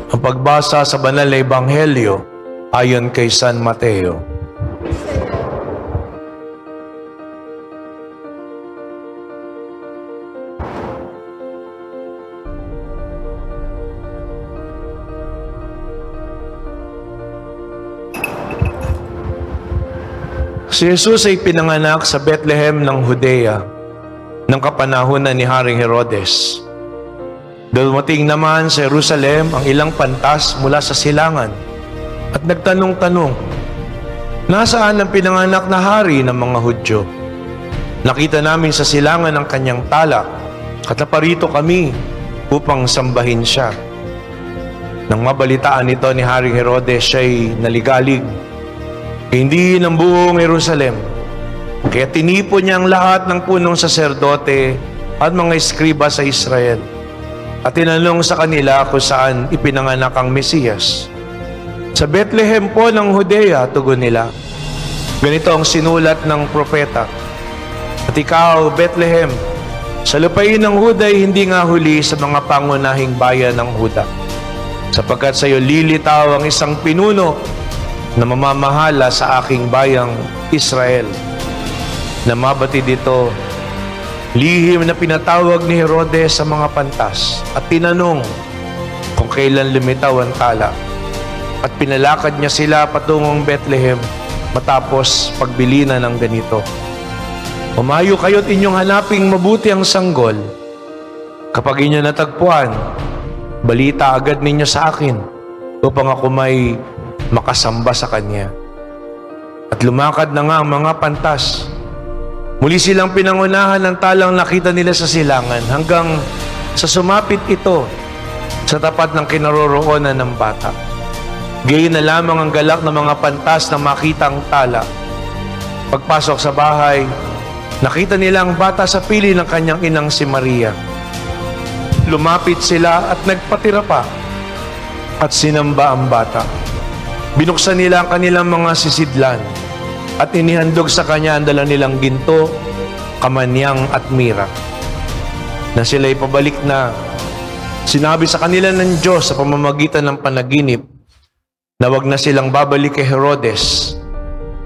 Ang pagbasa sa Banal na Ebanghelyo ayon kay San Mateo. Si Jesus ay pinanganak sa Bethlehem ng Judea ng kapanahunan ni Haring Herodes. Dumating naman sa Jerusalem ang ilang pantas mula sa silangan at nagtanong-tanong, nasaan ang pinanganak na hari ng mga Hudyo? Nakita namin sa silangan ang kanyang tala at naparito kami upang sambahin siya. Nang mabalitaan ito ni Haring Herodes, siya'y naligalig. Hindi ng buong Jerusalem. Kaya tinipon niya ang lahat ng punong saserdote at mga eskriba sa Israel at tinanong sa kanila kung saan ipinanganak ang Mesiyas. Sa Bethlehem po ng Judea, tugon nila. Ganito ang sinulat ng propeta. At ikaw, Bethlehem, sa lupain ng Huda ay hindi nga huli sa mga pangunahing bayan ng Huda, sapagkat sa iyo lilitaw ang isang pinuno na mamamahala sa aking bayang Israel. Na mabati dito, lihim na pinatawag ni Herodes sa mga pantas at tinanong kung kailan lumitaw ang tala. At pinalakad niya sila patungong Bethlehem matapos pagbilinan ng ganito. Umayo kayo't inyong hanaping mabuti ang sanggol. Kapag inyo natagpuan, balita agad ninyo sa akin upang ako may makasamba sa kanya. At lumakad na nga ang mga pantas. Muli silang pinangunahan ng talang nakita nila sa silangan hanggang sa sumapit ito sa tapat ng kinaroroonan ng bata. Gayon na lamang ang galak ng mga pantas na makita ang tala. Pagpasok sa bahay, nakita nila ang bata sa pili ng kanyang inang si Maria. Lumapit sila at nagpatira pa at sinamba ang bata. Binuksan nila ang kanilang mga sisidlan at inihandog sa kanya ang dala nilang ginto, kamanyang at mira. Na sila'y pabalik na, sinabi sa kanila ng Diyos sa pamamagitan ng panaginip na wag na silang babalik kay Herodes,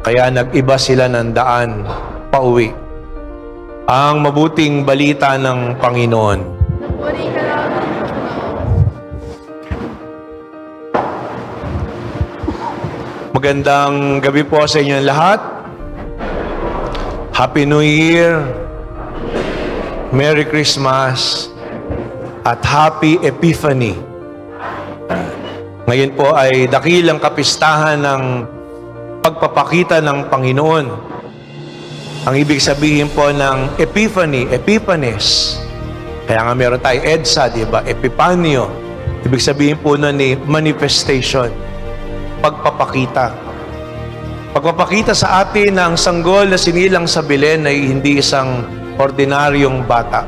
kaya nag-iba sila ng daan pauwi. Ang mabuting balita ng Panginoon. Magandang gabi po sa inyo lahat. Happy New Year, Merry Christmas, at Happy Epiphany. Ngayon po ay dakilang kapistahan ng pagpapakita ng Panginoon. Ang ibig sabihin po ng Epiphany, Epiphanes. Kaya nga meron tayo EDSA, di ba? Epipanyo. Ibig sabihin po nun ni manifestation. Pagpapakita. Pagpapakita sa atin na ang sanggol na sinilang sa Belen ay hindi isang ordinaryong bata,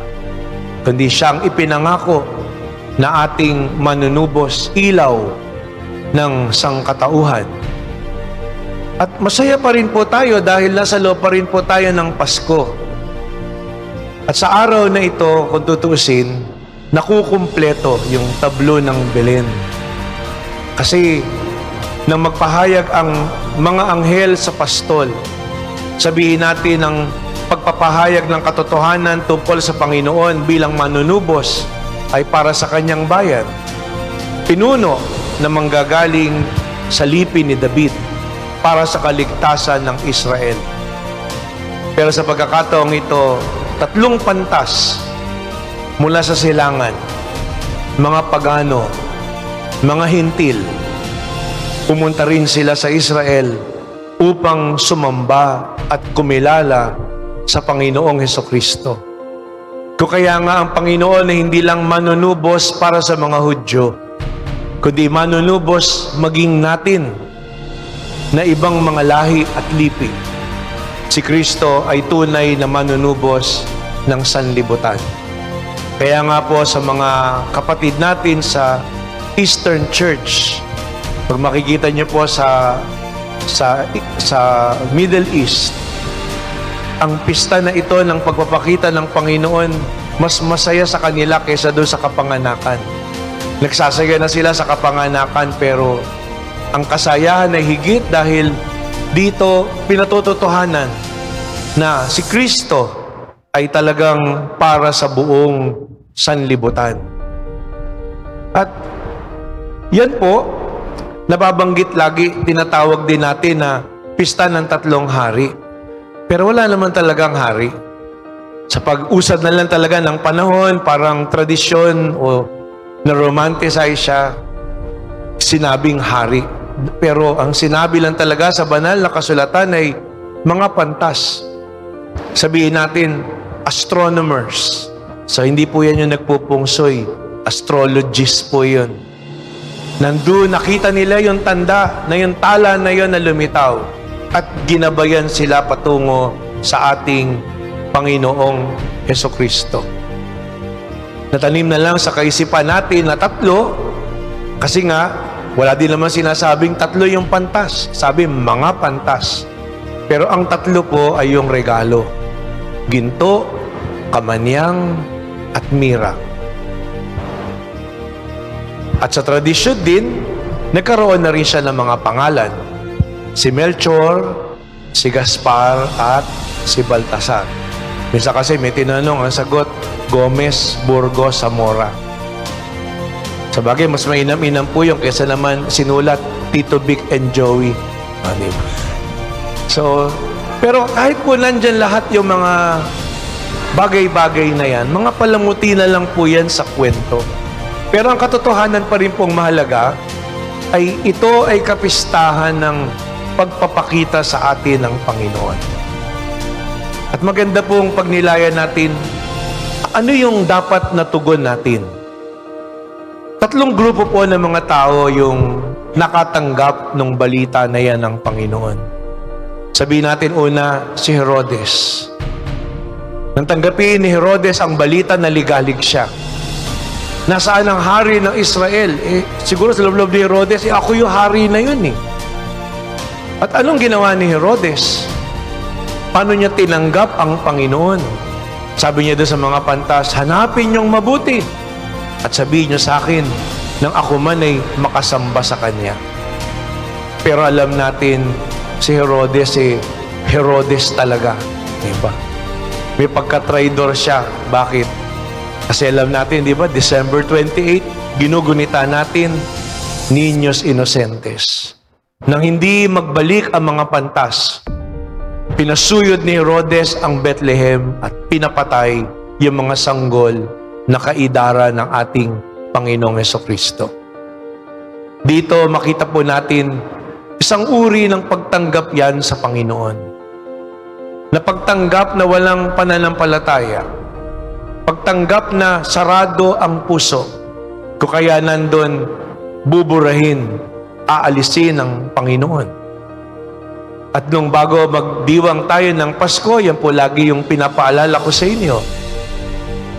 kundi siyang ipinangako na ating manunubos, ilaw ng sangkatauhan. At masaya pa rin po tayo dahil nasa loob pa rin po tayo ng Pasko. At sa araw na ito, kung tutuusin, nakukumpleto yung tablo ng Belen. Kasi nang magpahayag ang mga anghel sa pastol, sabihin natin ang pagpapahayag ng katotohanan tungkol sa Panginoon bilang manunubos ay para sa kanyang bayan. Pinuno na manggagaling sa lipi ni David para sa kaligtasan ng Israel. Pero sa pagkakataong ito, 3 pantas mula sa silangan, mga pagano, mga hintil, pumunta rin sila sa Israel upang sumamba at kumilala sa Panginoong Hesukristo. Kung kaya nga ang Panginoon ay hindi lang manunubos para sa mga Hudyo, kundi manunubos maging natin na ibang mga lahi at lipi. Si Kristo ay tunay na manunubos ng sanlibutan. Kaya nga po sa mga kapatid natin sa Eastern Church, pag makikita niyo po sa Middle East, ang pista na ito ng pagpapakita ng Panginoon, mas masaya sa kanila kaysa doon sa kapanganakan. Nagsasaya na sila sa kapanganakan, pero ang kasayahan ay higit dahil dito pinatututuhanan na si Kristo ay talagang para sa buong sanlibutan. At yan po, nababanggit lagi, tinatawag din natin na pista ng tatlong hari. Pero wala naman talagang hari. Sa pag-usad na lang talaga ng panahon, parang tradisyon o na-romanticize siya, sinabing hari. Pero ang sinabi lang talaga sa banal na kasulatan ay mga pantas. Sabihin natin, astronomers. So hindi po yan yung nagpupungsoy. Astrologist po yun. Nandun, nakita nila yung tanda na yung tala na yun na lumitaw at ginabayan sila patungo sa ating Panginoong Hesukristo. Natanim na lang sa kaisipan natin na tatlo, kasi nga, wala din naman sinasabing tatlo yung pantas. Sabi, mga pantas. Pero ang tatlo po ay yung regalo. Ginto, kamanyang, at mira. At sa tradisyon din, nagkaroon na rin siya ng mga pangalan. Si Melchor, si Gaspar, at si Baltasar. Minsan kasi may tinanong, ang sagot, Gomez, Burgos, Zamora. Sabagay, mas mainam-inam po yung kesa naman sinulat Tito Vic and Joey. Diba? So, pero kahit po nandyan lahat yung mga bagay-bagay na yan, mga palamuti na lang po yan sa kwento. Pero ang katotohanan pa rin pong mahalaga ay ito ay kapistahan ng pagpapakita sa atin ng Panginoon. At maganda pong pagnilayan natin, ano yung dapat na tugon natin? Tatlong grupo po ng mga tao yung nakatanggap ng balita na yan ng Panginoon. Sabihin natin una, si Herodes. Nang tanggapin ni Herodes ang balita na ligalig siya. Nasaan ang hari ng Israel? Siguro sa loob ni Herodes, ako yung hari na yun eh. At anong ginawa ni Herodes? Paano niya tinanggap ang Panginoon? Sabi niya doon sa mga pantas, hanapin niyong mabuti at sabihin niyo sa akin nang ako man ay makasamba sa Kanya. Pero alam natin, si Herodes Herodes talaga. Diba? May pagka-traidor siya. Bakit? Kasi alam natin, di ba, December 28, ginugunita natin, Niños Inocentes. Nang hindi magbalik ang mga pantas, pinasuyod ni Herodes ang Bethlehem at pinapatay yung mga sanggol na kaidara ng ating Panginoong Hesukristo. Dito makita po natin isang uri ng pagtanggap yan sa Panginoon. Na pagtanggap na walang pananampalataya. Pagtanggap na sarado ang puso. Kung kaya nandun, buburahin, aalisin ng Panginoon. At nung bago magdiwang tayo ng Pasko, yan po lagi yung pinapaalala ko sa inyo,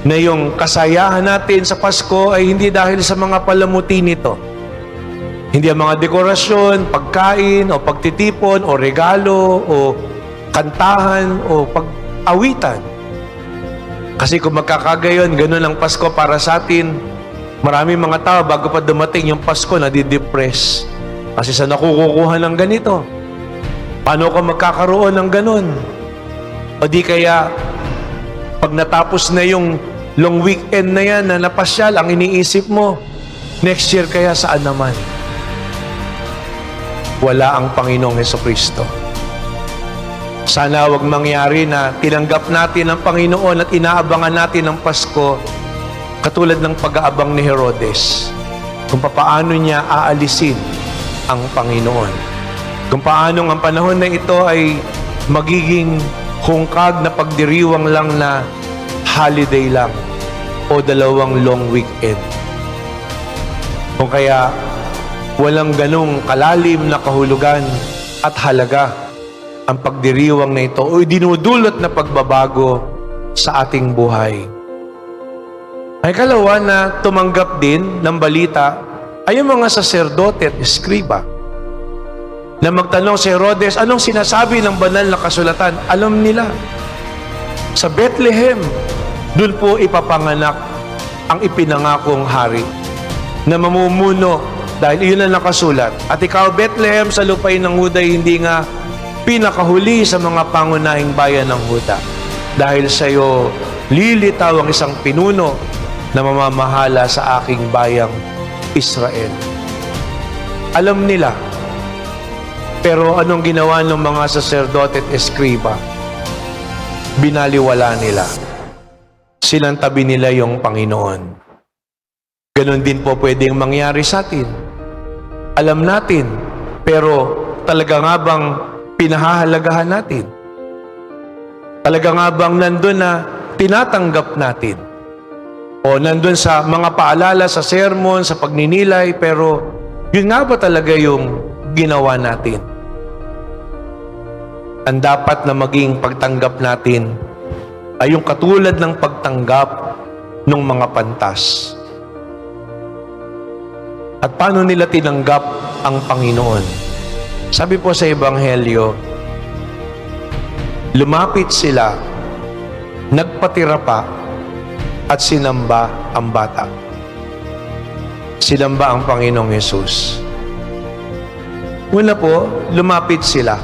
na yung kasayahan natin sa Pasko ay hindi dahil sa mga palamuti nito. Hindi ang mga dekorasyon, pagkain, o pagtitipon, o regalo, o kantahan, o pag-awitan. Kasi kung magkakagayon, ganun ang Pasko para sa atin, marami mga tao bago pa dumating yung Pasko, nadidepress. Kasi sa nakukukuha ng ganito, paano ka magkakaroon ng ganun? O di kaya, pag natapos na yung long weekend na yan na napasyal, ang iniisip mo, next year kaya saan naman? Wala ang Panginoong Hesukristo. Sana wag mangyari na tinanggap natin ang Panginoon at inaabangan natin ang Pasko katulad ng pag-aabang ni Herodes kung paano niya aalisin ang Panginoon. Kung paano ang panahon na ito ay magiging hungkag na pagdiriwang lang na holiday lang o dalawang long weekend. Kung kaya walang ganong kalalim na kahulugan at halaga ang pagdiriwang na ito o dinudulot na pagbabago sa ating buhay. Ay kalawa na tumanggap din ng balita ay yung mga saserdote at eskriba. Na magtanong si Herodes, anong sinasabi ng banal na kasulatan? Alam nila. Sa Bethlehem, doon po ipapanganak ang ipinangakong hari. na mamumuno dahil iyon ang nakasulat. At ikaw, Bethlehem, sa lupain ng Huda, hindi nga pinakahuli sa mga pangunahing bayan ng Huda. Dahil sa iyo, lilitaw ang isang pinuno na mamamahala sa aking bayang Israel. Alam nila. Pero anong ginawa ng mga saserdote at eskriba? Binaliwala nila. Sinantabi nila yung Panginoon. Ganon din po pwedeng mangyari sa atin. Alam natin, pero talaga nga bang pinahahalagahan natin? Talaga nga bang nandun na tinatanggap natin? O nandun sa mga paalala, sa sermon, sa pagninilay, pero yun nga ba talaga yung ginawa natin? Ang dapat na maging pagtanggap natin ay yung katulad ng pagtanggap ng mga pantas. At paano nila tinanggap ang Panginoon? Sabi po sa Ebanghelyo, lumapit sila, nagpatira pa, at sinamba ang bata. Sinamba ang Panginoong Yesus. Una po, lumapit sila.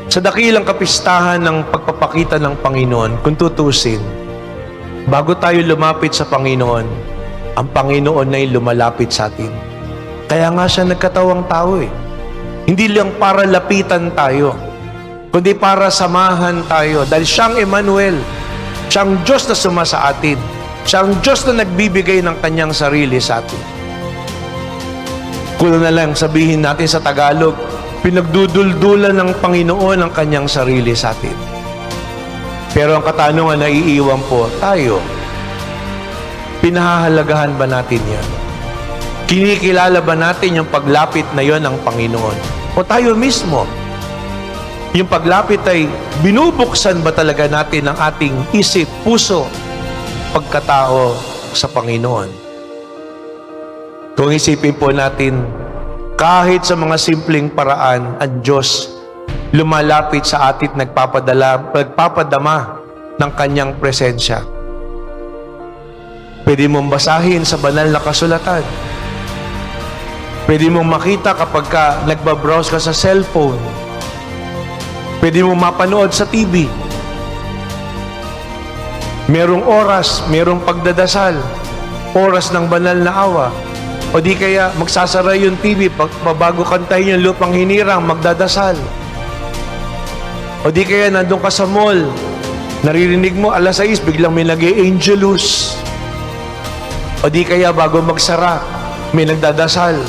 Sa dakilang kapistahan ng pagpapakita ng Panginoon, kung tutusin, bago tayo lumapit sa Panginoon, ang Panginoon ay lumalapit sa atin. Kaya nga siya nagkatawang tao eh. Hindi lang para lapitan tayo, kundi para samahan tayo. Dahil siyang Emmanuel, siyang Diyos na suma sa atin. Siyang Diyos na nagbibigay ng kanyang sarili sa atin. Kulang na lang sabihin natin sa Tagalog, pinagduduldulan ng Panginoon ang kanyang sarili sa atin. Pero ang katanungan na iiwan po, tayo, pinahahalagahan ba natin yan? Kinikilala ba natin yung paglapit na yon ng Panginoon? O tayo mismo, yung paglapit ay binubuksan ba talaga natin ang ating isip, puso, pagkatao sa Panginoon? Kung isipin po natin, kahit sa mga simpleng paraan, ang Diyos lumalapit sa atin, nagpapadama ng kanyang presensya. Pwede mong basahin sa banal na kasulatan. Pwede mong makita kapag nagbabrowse ka sa cellphone. Pwede mong mapanood sa TV. Merong oras, merong pagdadasal, oras ng banal na awa. O di kaya magsasara yung TV bago kantahin yung lupang hinirang, magdadasal. O di kaya nandun ka sa mall, naririnig mo alas 6, biglang may nag-e-angelus. O di kaya bago magsara, may nagdadasal.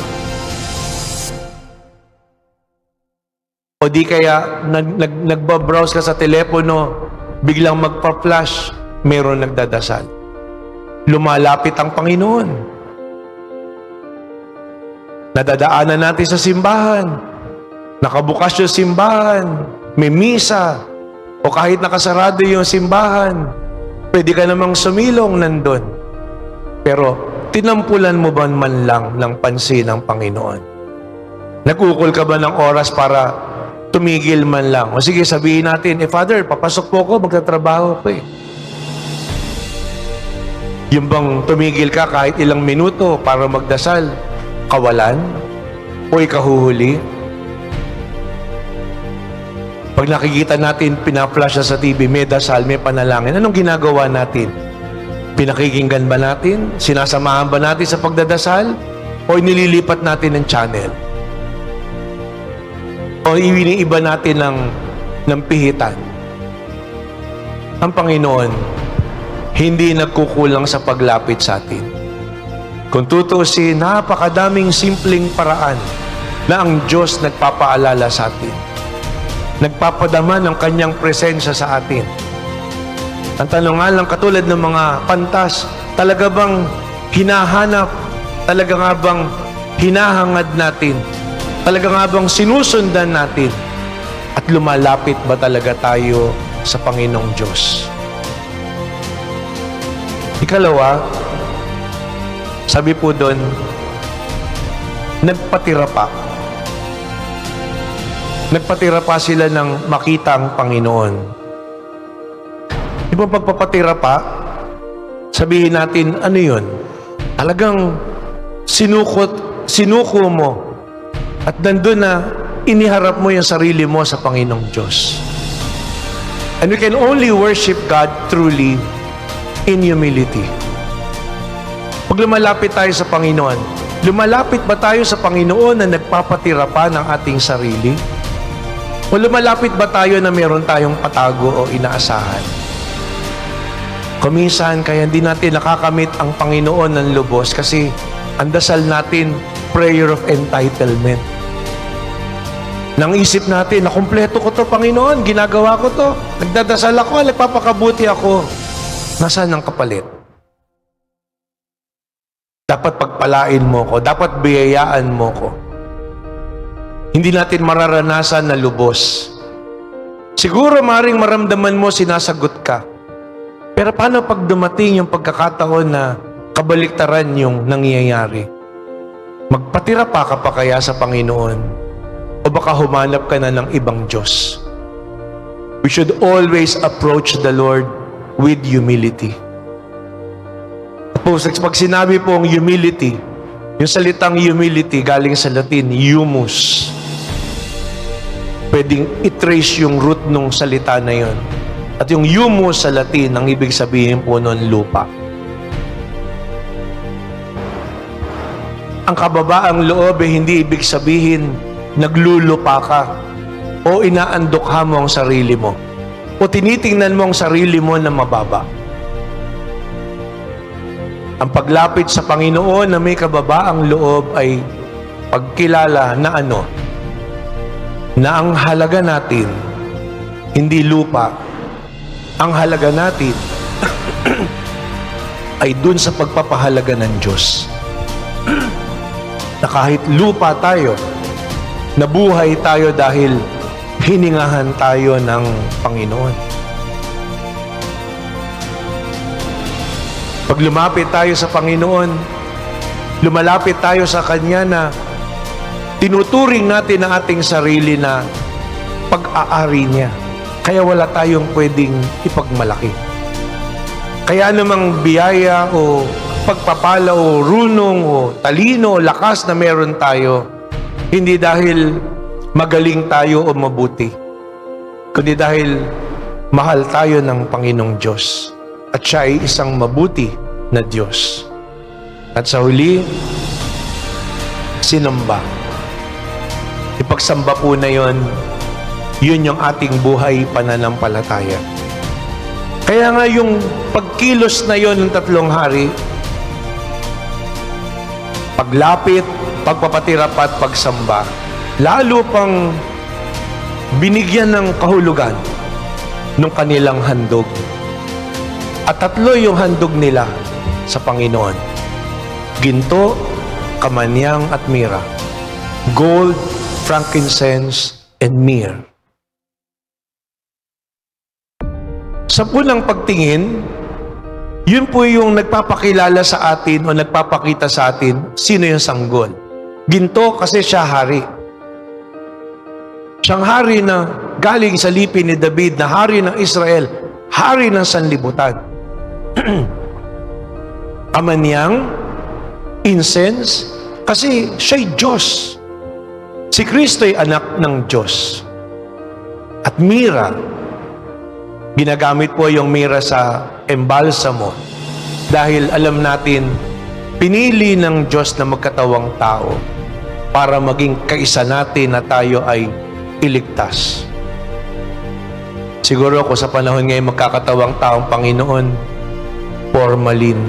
O di kaya nagbabrowse ka sa telepono, biglang magpa-flash, mayroon nagdadasal. Lumalapit ang Panginoon. Nadadaanan natin sa simbahan. Nakabukas yung simbahan. May misa. O kahit nakasarado yung simbahan, pwede ka namang sumilong nandun. Pero tinampulan mo ba man lang ng pansin ng Panginoon? Nagkukul ka ba ng oras para tumigil man lang? O sige, sabihin natin, Father, papasok po ako, magtatrabaho ko eh. Yung bang tumigil ka kahit ilang minuto para magdasal, kawalan o ikahuhuli? Pag nakikita natin, pinaflash na sa TV, may dasal, may panalangin, anong ginagawa natin? Pinakikinggan ba natin? Sinasamahan ba natin sa pagdadasal? O inililipat natin ng channel? O iniiba natin ng pihitan? Ang Panginoon, hindi nagkukulang sa paglapit sa atin. Kung tutusin, napakadaming simpleng paraan na ang Diyos nagpapaalala sa atin. Nagpapadama ng kanyang presensya sa atin. Ang tanong nga lang, katulad ng mga pantas, talaga bang hinahanap? Talaga nga bang hinahangad natin? Talaga nga bang sinusundan natin? At lumalapit ba talaga tayo sa Panginoong Diyos? Ikalawa, sabi po doon, nagpatira pa. Nagpatira pa sila ng makita ang Panginoon. Di ba pagpapatira pa, sabihin natin, ano yun? Talagang sinuko mo, at nandun na iniharap mo yung sarili mo sa Panginoong Diyos. And we can only worship God truly in humility. Pag lumalapit tayo sa Panginoon, lumalapit ba tayo sa Panginoon na nagpapatira pa ng ating sarili? O lumalapit ba tayo na meron tayong patago o inaasahan? Kuminsan, kaya hindi natin nakakamit ang Panginoon ng lubos kasi ang dasal natin, prayer of entitlement. Nang isip natin, na kumpleto ko to, Panginoon, ginagawa ko to, nagdadasal ako, nagpapakabuti ako. Nasaan ang kapalit? Dapat pagpalain mo ko, dapat biyayaan mo ko. Hindi natin mararanasan na lubos. Siguro maring maramdaman mo sinasagot ka. Pero paano pag dumating yung pagkakataon na kabaliktaran yung nangyayari? Magpatira pa ka pa kaya sa Panginoon? O baka humanap ka na ng ibang Diyos? We should always approach the Lord with humility. Pag sinabi pong humility, yung salitang humility galing sa Latin, humus. Pwedeng i-trace yung root nung salita na yon. At yung humus sa Latin, ang ibig sabihin po nun, lupa. Ang kababaang loob ay hindi ibig sabihin naglulupa ka o inaandokha mo ang sarili mo o tinitingnan mo ang sarili mo na mababa. Ang paglapit sa Panginoon na may kababaang loob ay pagkilala na na ang halaga natin hindi lupa, ang halaga natin ay dun sa pagpapahalaga ng Diyos. Na kahit lupa tayo, nabuhay tayo dahil hiningahan tayo ng Panginoon. Pag lumapit tayo sa Panginoon, lumalapit tayo sa Kanya na tinuturing natin ang ating sarili na pag-aari niya. Kaya wala tayong pwedeng ipagmalaki. Kaya namang biyaya o pagpapala o runong o talino o lakas na meron tayo, hindi dahil magaling tayo o mabuti, kundi dahil mahal tayo ng Panginoong Diyos at siya ay isang mabuti na Diyos. At sa huli, sinamba. Ipagsamba po na yun yung ating buhay pananampalataya. Kaya nga yung pagkilos na yon ng 3 hari, paglapit, pagpapatira pa at pagsamba, lalo pang binigyan ng kahulugan ng kanilang handog. At 3 yung handog nila sa Panginoon. Ginto, kamanyang at mira. Gold, frankincense, and myrrh. Sa unang pagtingin, yun po yung nagpapakilala sa atin o nagpapakita sa atin sino yung sanggol. Ginto kasi siya hari. Siyang hari na galing sa lipi ni David, na hari ng Israel, hari ng sanlibutan. Kamanyang, incense, kasi siya'y Diyos. Si Kristo'y anak ng Diyos. At mira, ginagamit po yung mira sa embalsamo dahil alam natin, pinili ng Diyos na magkatawang tao para maging kaisa natin na tayo ay iligtas. Siguro kung sa panahon ngayon magkakatawang taong Panginoon, formalin.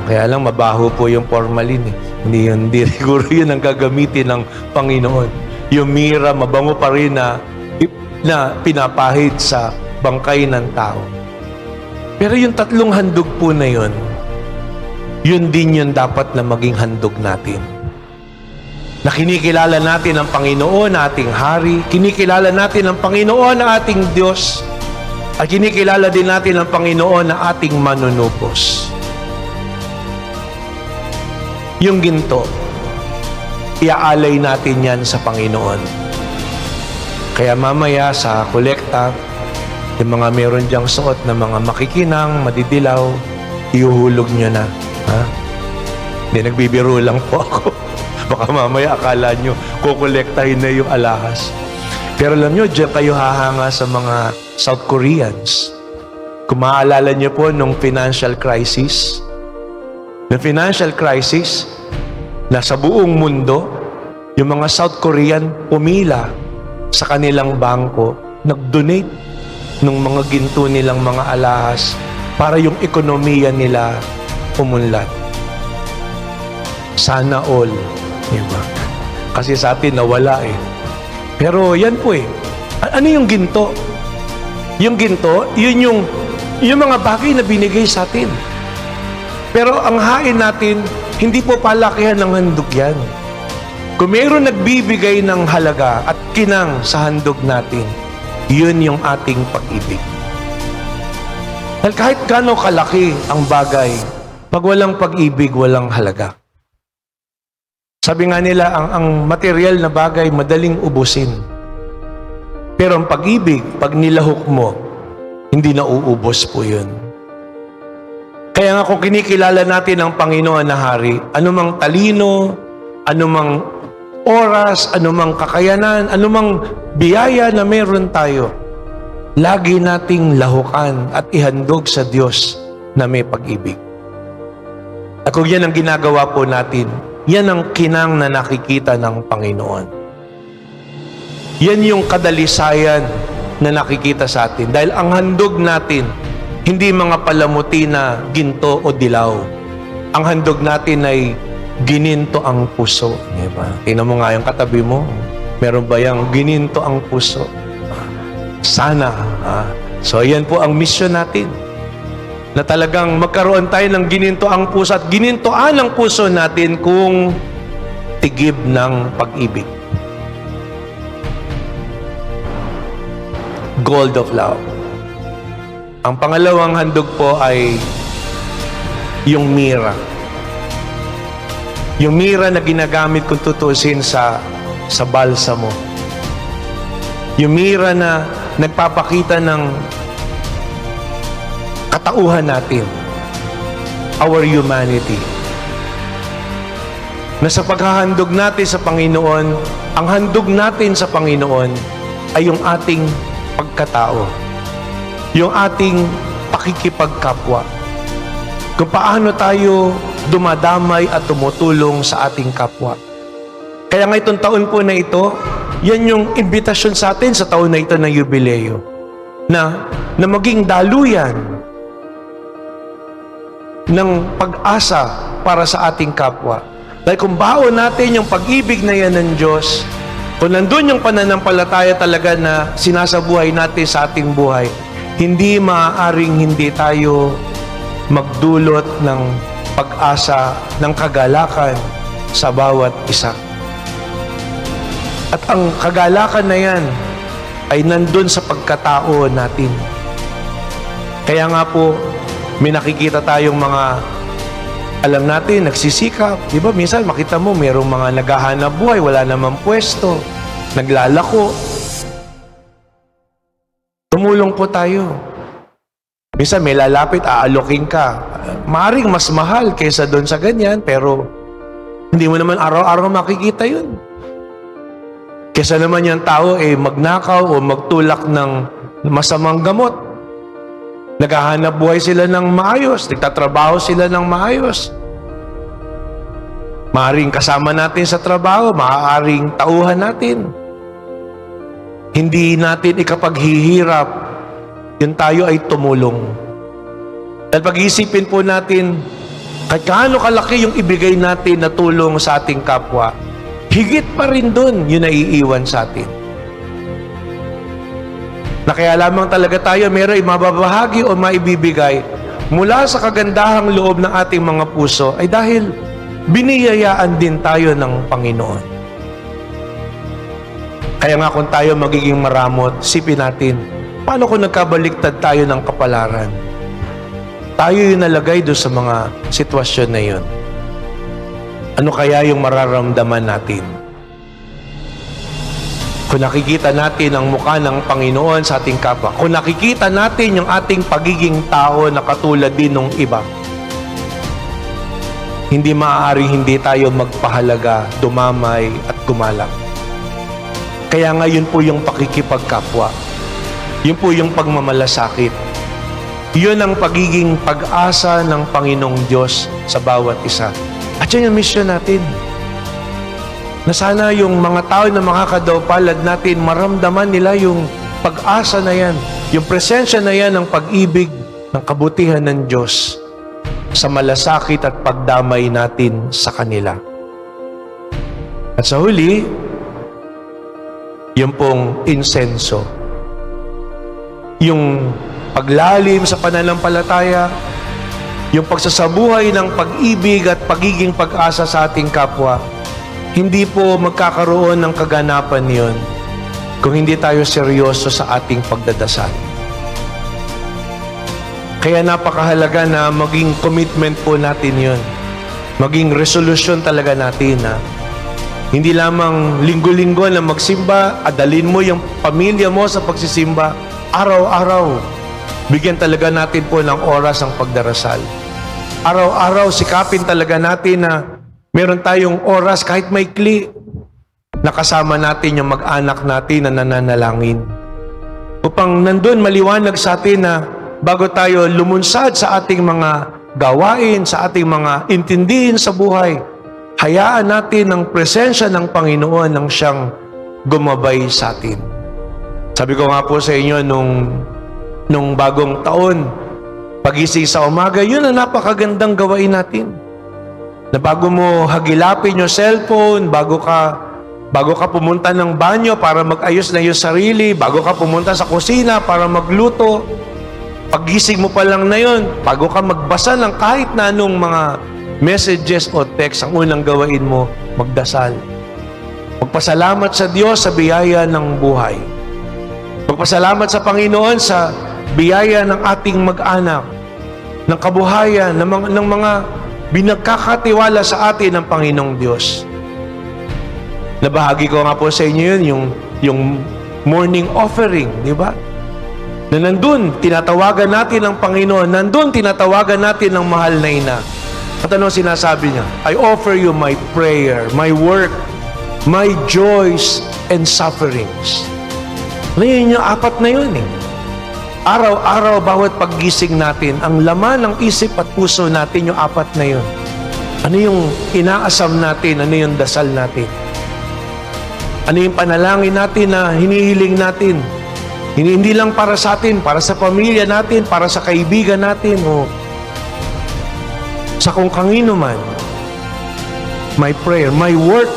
Kaya lang mabaho po yung formalin eh. Hindi siguro yun ang gagamitin ng Panginoon. Yung mira, mabango pa rin na pinapahid sa bangkay ng tao. Pero yung 3 handog po na yun din yung dapat na maging handog natin. Na kinikilala natin ang Panginoon na ating hari, kinikilala natin ang Panginoon na ating Diyos, at kinikilala din natin ang Panginoon na ating manunubos. Yung ginto, iaalay natin yan sa Panginoon. Kaya mamaya sa kolekta, yung mga meron diyang suot na mga makikinang, madidilaw, iuhulog nyo na. Ha? Hindi, nagbibiro lang po ako. Baka mamaya akala nyo, kukolektahin na yung alahas. Pero alam nyo, diyan kayo hahanga sa mga South Koreans. Kung maaalala nyo po nung financial crisis, na sa buong mundo, yung mga South Korean pumila sa kanilang bangko, nag-donate ng mga ginto nilang mga alahas para yung ekonomiya nila umunlad. Sana all. Diba? Kasi sa atin nawala eh. Pero yan po eh. Ano yung ginto? Yung ginto, yun yung mga bagay na binigay sa atin. Pero ang hain natin, hindi po palakihan ng handog yan. Kung mayroon nagbibigay ng halaga at kinang sa handog natin, yun yung ating pag-ibig. Dahil kahit gaano kalaki ang bagay, pag walang pag-ibig, walang halaga. Sabi nga nila, ang material na bagay madaling ubusin. Pero ang pag-ibig, pag nilahok mo, hindi na uubos po yun. Kaya nga kung kinikilala natin ang Panginoon na Hari, anumang talino, anumang oras, anumang kakayanan, anumang biyaya na meron tayo, lagi nating lahukan at ihandog sa Diyos na may pag-ibig. At kung yan ang ginagawa po natin, yan ang kinang na nakikita ng Panginoon. Yan yung kadalisayan na nakikita sa atin. Dahil ang handog natin, hindi mga palamuti na ginto o dilaw. Ang handog natin ay gininto ang puso. Diba? Tingnan mo nga yung katabi mo. Meron ba yung gininto ang puso? Sana. So yan po ang mission natin. Na talagang magkaroon tayo ng gininto ang puso at ginintoan ang puso natin kung tigib ng pag-ibig. Gold of love. Ang pangalawang handog po ay yung mira. Yung mira na ginagamit kung tutusin sa balsamo. Yung mira na nagpapakita ng katauhan natin, our humanity. Na sa paghahandog natin sa Panginoon, ang handog natin sa Panginoon ay yung ating pagkatao, yung ating pakikipagkapwa, kung paano tayo dumadamay at tumutulong sa ating kapwa. Kaya nga itong taon po na ito, yan yung imbitasyon sa atin sa taon na ito ng Yubileo, na maging daluyan ng pag-asa para sa ating kapwa. Dahil kung baon natin yung pag-ibig na yan ng Diyos, kung nandun yung pananampalataya talaga na sinasabuhay natin sa ating buhay, hindi maaaring hindi tayo magdulot ng pag-asa, ng kagalakan sa bawat isa. At ang kagalakan na yan ay nandun sa pagkatao natin. Kaya nga po, may nakikita tayong mga, alam natin, nagsisikap. Di ba? Minsan makita mo, mayroong mga naghahanap buhay, wala namang pwesto, naglalako. Tumulong po tayo. Minsan may lalapit, aaloking ka. Maaring mas mahal kaysa doon sa ganyan, pero hindi mo naman araw-araw makikita yun. Kaysa naman yung tao magnakaw o magtulak ng masamang gamot. Naghahanap buhay sila ng maayos, nagtatrabaho sila ng maayos. Maaaring kasama natin sa trabaho, maaaring tauhan natin. Hindi natin ikapaghihirap, yun tayo ay tumulong. Dahil pag-iisipin po natin, kahit gaano kalaki yung ibigay natin na tulong sa ating kapwa, higit pa rin dun yung naiiwan sa atin. Na kaya lamang talaga tayo mayro'y mababahagi o maibibigay mula sa kagandahang loob ng ating mga puso ay dahil biniyayaan din tayo ng Panginoon. Kaya nga kung tayo magiging maramot, sipin natin, paano kung nagkabaliktad tayo ng kapalaran? Tayo yung nalagay doon sa mga sitwasyon na yun. Ano kaya yung mararamdaman natin? Kung nakikita natin ang mukha ng Panginoon sa ating kapwa, kung nakikita natin yung ating pagiging tao na katulad din ng iba, hindi maaaring hindi tayo magpahalaga, dumamay at gumalang. Kaya nga yun po yung pakikipagkapwa. Yun po yung pagmamalasakit. Yun ang pagiging pag-asa ng Panginoong Diyos sa bawat isa. At yun yung mission natin. Na sana yung mga tao na makakadawpalad natin, maramdaman nila yung pag-asa na yan, yung presensya na yan ng pag-ibig, ng kabutihan ng Diyos sa malasakit at pagdamay natin sa kanila. At sa huli, yung pong insenso. Yung paglalim sa pananampalataya, yung pagsasabuhay ng pag-ibig at pagiging pag-asa sa ating kapwa, hindi po magkakaroon ng kaganapan yon kung hindi tayo seryoso sa ating pagdadasal. Kaya napakahalaga na maging commitment po natin yon. Maging resolution talaga natin na hindi lamang linggo-linggo na magsimba, adalin mo yung pamilya mo sa pagsisimba, araw-araw. Bigyan talaga natin po ng oras ang pagdarasal. Araw-araw, sikapin talaga natin na meron tayong oras kahit maikli, nakasama natin yung mag-anak natin na nananalangin. Upang nandun maliwanag sa atin na bago tayo lumunsad sa ating mga gawain, sa ating mga intindihin sa buhay, hayaan natin ang presensya ng Panginoon nang siyang gumabay sa atin. Sabi ko nga po sa inyo nung bagong taon, pagising sa umaga, yun ang napakagandang gawain natin. Na bago mo hagilapin yung cellphone, bago ka pumunta ng banyo para mag-ayos na yung sarili, bago ka pumunta sa kusina para magluto, paggising mo pa lang na yun, bago ka magbasa ng kahit na anong mga messages o text, ang unang gawain mo, magdasal. Magpasalamat sa Diyos sa biyaya ng buhay. Magpasalamat sa Panginoon sa biyaya ng ating mag-anak, ng kabuhayan, ng mga binagkakatiwala sa atin ng Panginoong Diyos. Nabahagi ko nga po sa inyo yun, yung morning offering, di ba? Na nandun, tinatawagan natin ang Panginoon. Nandun, tinatawagan natin ang mahal na ina. At ano sinasabi niya? I offer you my prayer, my work, my joys and sufferings. Ano yun yung apat na yun eh. Araw-araw, bawat paggising natin, ang laman ng isip at puso natin yung apat na yun. Ano yung inaasam natin? Ano yung dasal natin? Ano yung panalangin natin na hinihiling natin? Hindi lang para sa atin, para sa pamilya natin, para sa kaibigan natin, o sa kung kanino man. My prayer, my work.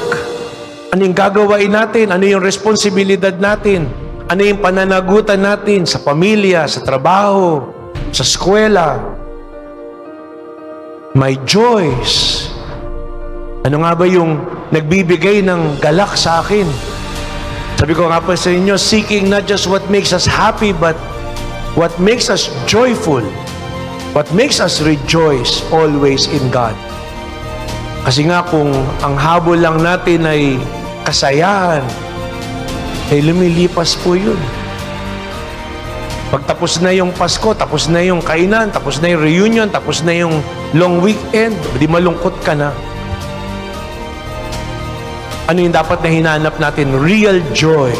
Ano yung gagawain natin? Ano yung responsibilidad natin? Ano yung pananagutan natin sa pamilya, sa trabaho, sa eskwela? My joys. Ano nga ba yung nagbibigay ng galak sa akin? Sabi ko nga po sa inyo, seeking not just what makes us happy, but what makes us joyful. What makes us rejoice always in God. Kasi nga kung ang habol lang natin ay kasayahan, ay lumilipas po yun. Pagtapos na yung Pasko, tapos na yung kainan, tapos na yung reunion, tapos na yung long weekend, di malungkot ka na. Ano yung dapat na hinanap natin? Real joy.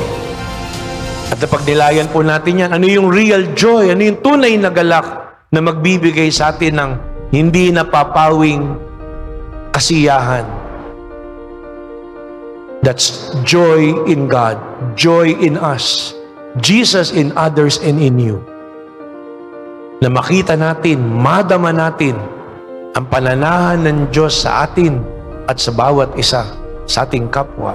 At pag nilayan po natin yan, ano yung real joy? Ano yung tunay na galak na magbibigay sa atin ng hindi napapawing kasiyahan? That's joy in God, joy in us, Jesus in others and in you. Na makita natin, madama natin ang pananahan ng Diyos sa atin at sa bawat isa, sa ating kapwa.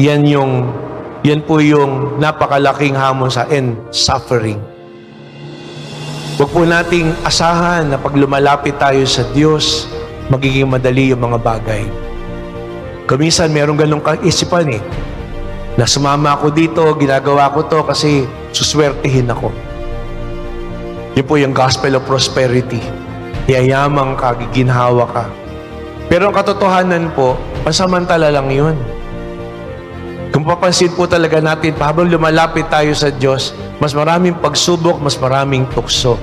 Yan po yung napakalaking hamon sa suffering. Huwag po nating asahan na pag lumalapit tayo sa Diyos, magiging madali yung mga bagay. Kuminsan, meron ganong kaisipan na sumama ako dito, ginagawa ko to kasi suswertihin ako. Yun po yung gospel of prosperity. Yayamang ka, giginhawa ka. Pero ang katotohanan po, pansamantala lang yun. Kung mapapansin po talaga natin, habang lumalapit tayo sa Diyos, mas maraming pagsubok, mas maraming tukso.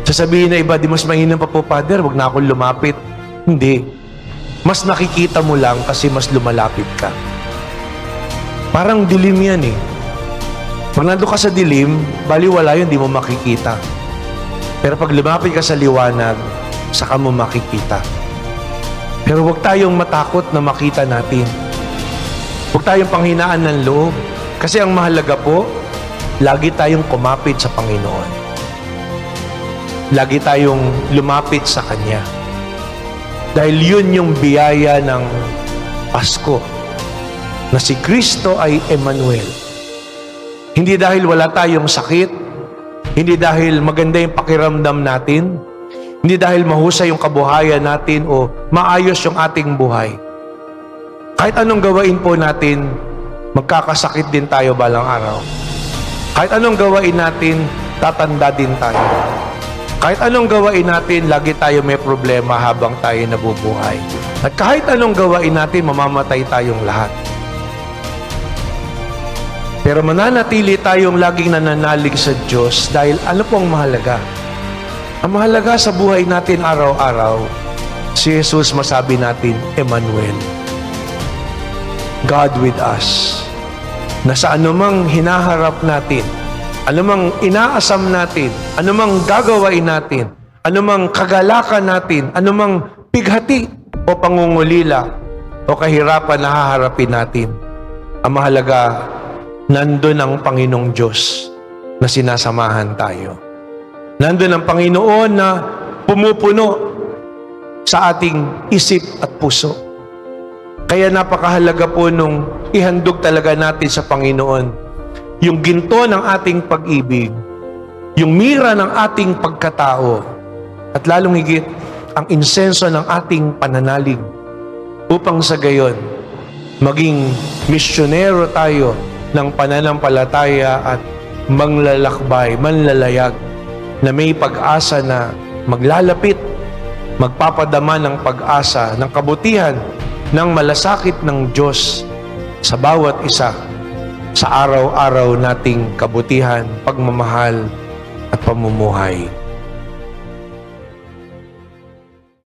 Sasabihin na iba, di mas mainam pa po, Father, wag na akong lumapit. Hindi. Mas nakikita mo lang kasi mas lumalapit ka. Parang dilim yan eh. Pag nandun ka sa dilim, baliwala yun, di mo makikita. Pero pag lumapit ka sa liwanag, saka mo makikita. Pero huwag tayong matakot na makita natin. Huwag tayong panghinaan ng loob. Kasi ang mahalaga po, lagi tayong kumapit sa Panginoon. Lagi tayong lumapit sa Kanya. Dahil yun yung biyaya ng Pasko, na si Kristo ay Emmanuel. Hindi dahil wala tayong sakit, hindi dahil maganda yung pakiramdam natin, hindi dahil mahusay yung kabuhayan natin o maayos yung ating buhay. Kahit anong gawain po natin, magkakasakit din tayo balang araw. Kahit anong gawain natin, tatanda din tayo. Kahit anong gawain natin, lagi tayo may problema habang tayo nabubuhay. At kahit anong gawain natin, mamamatay tayong lahat. Pero mananatili tayong laging nananalig sa Diyos dahil ano pong mahalaga? Ang mahalaga sa buhay natin araw-araw, si Jesus masabi natin, Emmanuel. God with us. Na sa anumang hinaharap natin, anumang inaasam natin, anumang gagawain natin, anumang kagalakan natin, anumang pighati o pangungulila o kahirapan na haharapin natin, ang mahalaga, nandun ang Panginoong Diyos na sinasamahan tayo. Nandun ang Panginoon na pumupuno sa ating isip at puso. Kaya napakahalaga po nung ihandog talaga natin sa Panginoon yung ginto ng ating pag-ibig, yung mira ng ating pagkatao, at lalong higit ang insenso ng ating pananalig upang sa gayon maging misyonero tayo ng pananampalataya at manglalakbay, manlalayag na may pag-asa na maglalapit, magpapadama ng pag-asa, ng kabutihan, ng malasakit ng Diyos sa bawat isa sa araw-araw nating kabutihan, pagmamahal at pamumuhay.